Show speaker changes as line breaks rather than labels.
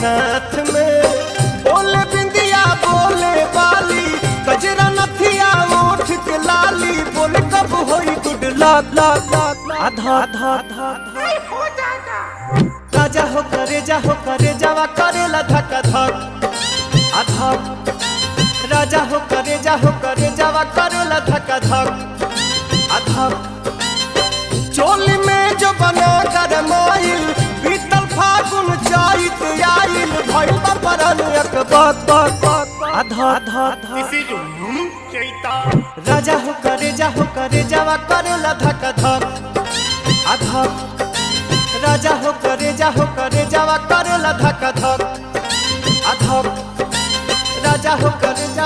साथ में, बोले बिंदिया बोले बाली, गजरा नथिया ओठ के लाली, बोले कब होई गुड लक लक लक, आधा आधा आधा
हो जाएगा।
राजा हो करे जावा करेला धक धक, आधा राजा हो करे जावा करेला धक धक, आधा चोली में जो बना कर माइल, बीतल फागुन चैत आइल, भइल बरन एक बात बात बात, आधा आधा आधा राजा हो करे जावा करेला धक धक, आधा राजा हो करे जावा करेला धक धक, आधा राजा हो करे